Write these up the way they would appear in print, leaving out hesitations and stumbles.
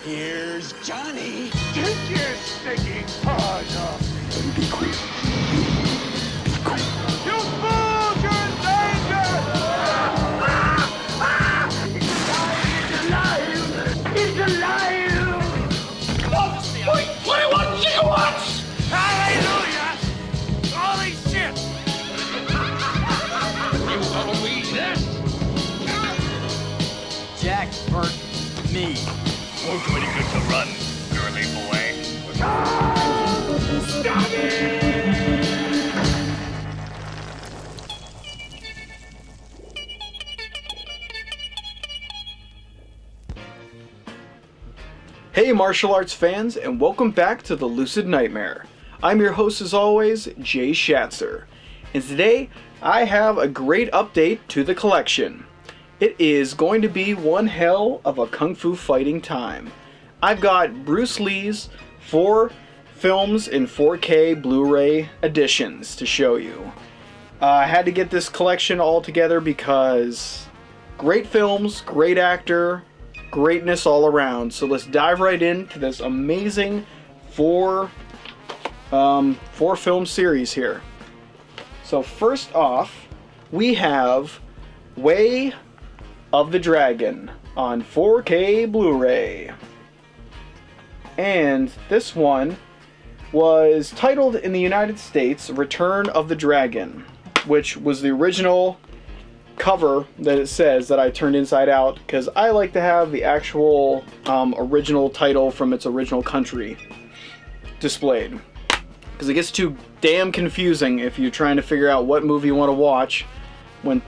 Here's Johnny. Take your stinking paws off me. Be cool. Be cool. You fools! You're in danger! He's alive! He's alive! Wait, 21 gigawatts! Hallelujah! Holy shit! You believe this? Jack, Bert, me. We're pretty good to run, girly boy. Stop it! Hey martial arts fans, and welcome back to the Lucid Nightmare. I'm your host as always, Jay Schatzer. And today, I have a great update to the collection. It is going to be one hell of a kung fu fighting time. I've got Bruce Lee's 4 films in 4K Blu-ray editions to show you. I had to get this collection all together because great films, great actor, greatness all around. So let's dive right into this amazing 4 film series here. So first off, we have Way of the Dragon on 4K Blu-ray. And this one was titled in the United States Return of the Dragon, which was the original cover that it says that I turned inside out because I like to have the actual original title from its original country displayed, because it gets too damn confusing if you're trying to figure out what movie you want to watch when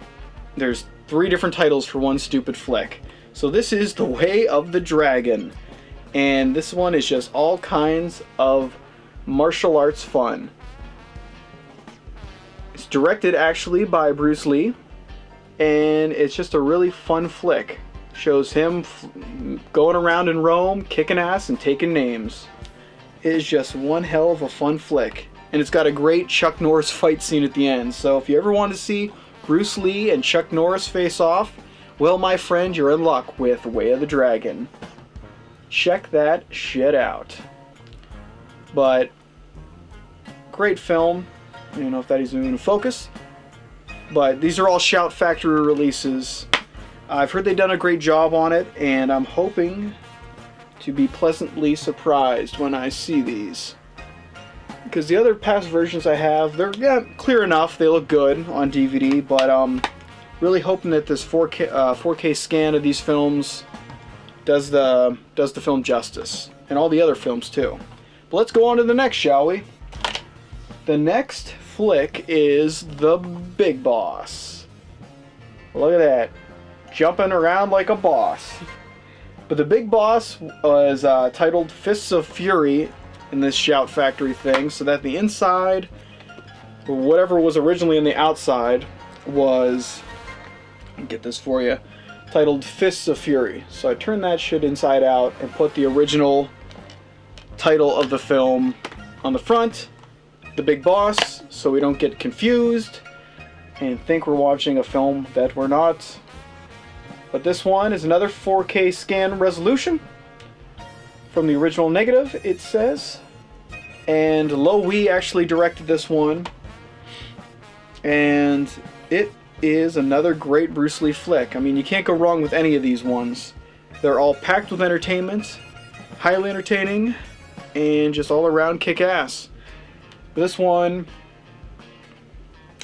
there's 3 different titles for one stupid flick. So this is The Way of the Dragon, and this one is just all kinds of martial arts fun. It's directed actually by Bruce Lee, and it's just a really fun flick. Shows him going around in Rome, kicking ass and taking names. It is just one hell of a fun flick, and it's got a great Chuck Norris fight scene at the end. So if you ever want to see Bruce Lee and Chuck Norris face off, well, my friend, you're in luck with Way of the Dragon. Check that shit out. But great film. I don't know if that is even in focus, but these are all Shout Factory releases. I've heard they've done a great job on it, and I'm hoping to be pleasantly surprised when I see these. Because the other past versions I have, they're clear enough, they look good on DVD, but really hoping that this 4K scan of these films does the film justice, and all the other films too. But let's go on to the next, shall we? The next flick is The Big Boss. Look at that, jumping around like a boss. But The Big Boss was titled Fists of Fury in this Shout Factory thing, so that the inside, or whatever was originally in the outside, was, I'll get this for you, titled Fists of Fury. So I turned that shit inside out and put the original title of the film on the front, The Big Boss, so we don't get confused and think we're watching a film that we're not. But this one is another 4K scan resolution from the original negative, it says. And Lo Wee actually directed this one. And it is another great Bruce Lee flick. I mean, you can't go wrong with any of these ones. They're all packed with entertainment, highly entertaining, and just all around kick-ass. This one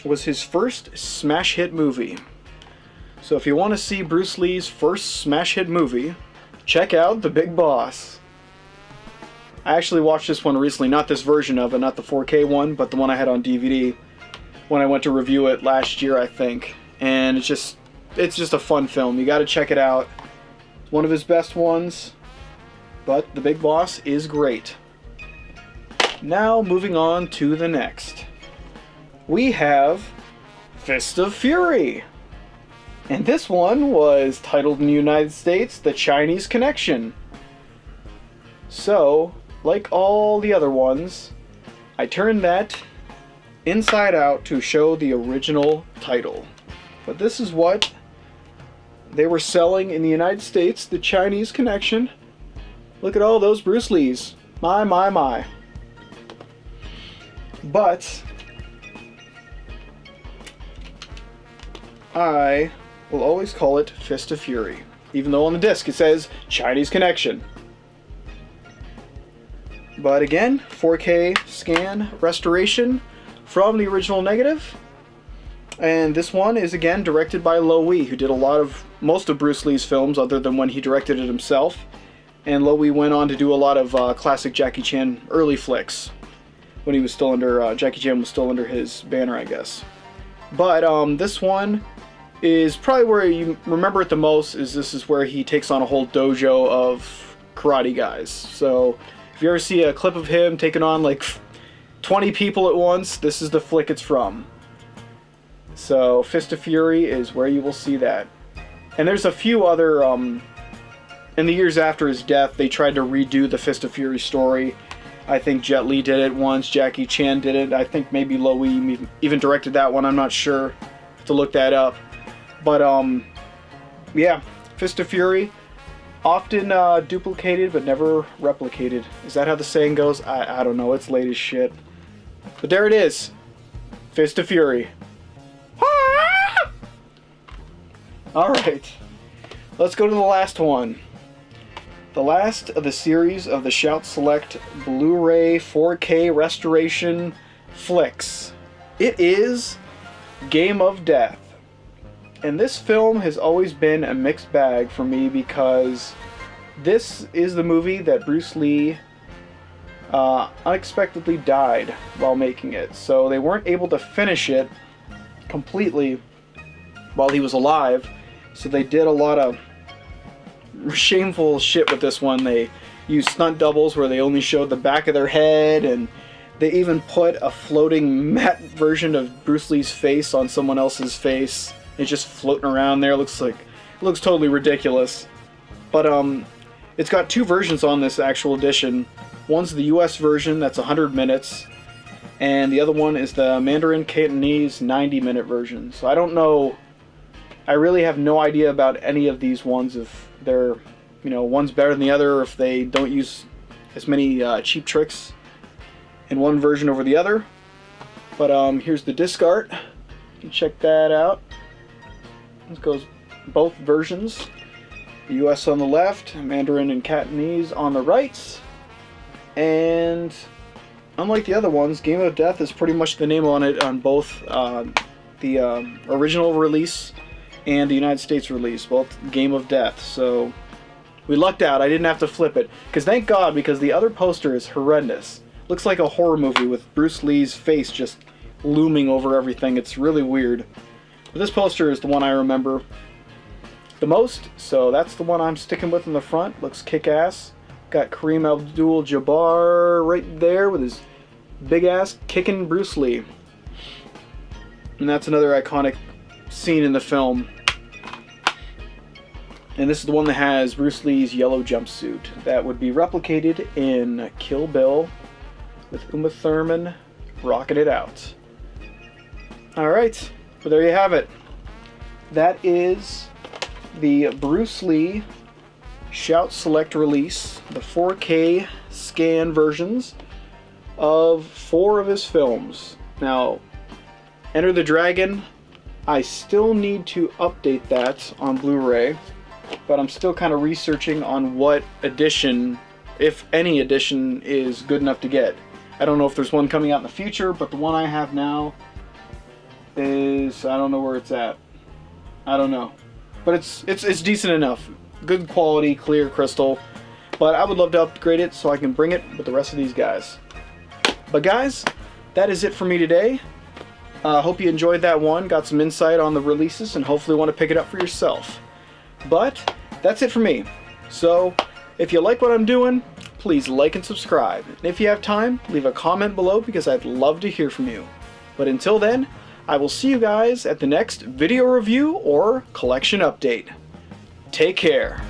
was his first smash hit movie. So if you want to see Bruce Lee's first smash hit movie, check out The Big Boss. I actually watched this one recently, not this version of it, not the 4K one, but the one I had on DVD when I went to review it last year, I think. And it's just a fun film. You got to check it out. It's one of his best ones, but The Big Boss is great. Now moving on to the next. We have Fist of Fury. And this one was titled in the United States, The Chinese Connection. So, like all the other ones, I turned that inside out to show the original title. But this is what they were selling in the United States, The Chinese Connection, Look at all those Bruce Lees. My, my, my. But I will always call it Fist of Fury, even though on the disc it says Chinese Connection. But again, 4K scan restoration from the original negative. And this one is again directed by Lo Wei, who did most of Bruce Lee's films other than when he directed it himself. And Lo Wei went on to do a lot of classic Jackie Chan early flicks when he was still under, Jackie Chan was still under his banner, I guess. But this one is probably where you remember it the most, this is where he takes on a whole dojo of karate guys. So if you ever see a clip of him taking on like 20 people at once, this is the flick it's from. So Fist of Fury is where you will see that. And there's a few other, in the years after his death, they tried to redo the Fist of Fury story. I think Jet Li did it once, Jackie Chan did it, I think maybe Lo Wei even directed that one, I'm not sure. Have to look that up. But yeah, Fist of Fury, often duplicated but never replicated. Is that how the saying goes? I don't know, it's late as shit. But there it is, Fist of Fury. Alright, let's go to the last one. The last of the series of the Shout Select Blu-ray 4K restoration flicks. It is Game of Death. And this film has always been a mixed bag for me because this is the movie that Bruce Lee unexpectedly died while making it. So they weren't able to finish it completely while he was alive. So they did a lot of shameful shit with this one. They used stunt doubles where they only showed the back of their head, and they even put a floating matte version of Bruce Lee's face on someone else's face. It's just floating around there. It looks totally ridiculous. But it's got two versions on this actual edition. One's the US version, that's 100 minutes, and the other one is the Mandarin Cantonese 90-minute version. So I don't know, I really have no idea about any of these ones, if they're, one's better than the other, or if they don't use as many cheap tricks in one version over the other. But here's the disc art. You can check that out. This goes both versions. The US on the left, Mandarin and Cantonese on the right. And unlike the other ones, Game of Death is pretty much the name on it on both the original release and the United States release, both Game of Death. So we lucked out. I didn't have to flip it, because thank God, because the other poster is horrendous. Looks like a horror movie with Bruce Lee's face just looming over everything. It's really weird. But this poster is the one I remember the most, so that's the one I'm sticking with in the front. Looks kick-ass. Got Kareem Abdul-Jabbar right there with his big ass kicking Bruce Lee. And that's another iconic scene in the film. And this is the one that has Bruce Lee's yellow jumpsuit. That would be replicated in Kill Bill with Uma Thurman rocking it out. Alright, well there you have it. That is the Bruce Lee Shout Select release, the 4K scan versions of 4 of his films. Now, Enter the Dragon, I still need to update that on Blu-ray, but I'm still kind of researching on what edition, if any edition, is good enough to get. I don't know if there's one coming out in the future, but the one I have now is, I don't know where it's at. I don't know. But it's decent enough. Good quality, clear crystal. But I would love to upgrade it so I can bring it with the rest of these guys. But guys, that is it for me today. Hope you enjoyed that one, got some insight on the releases, and hopefully want to pick it up for yourself. But that's it for me. So if you like what I'm doing, please like and subscribe. And if you have time, leave a comment below, because I'd love to hear from you. But until then, I will see you guys at the next video review or collection update. Take care.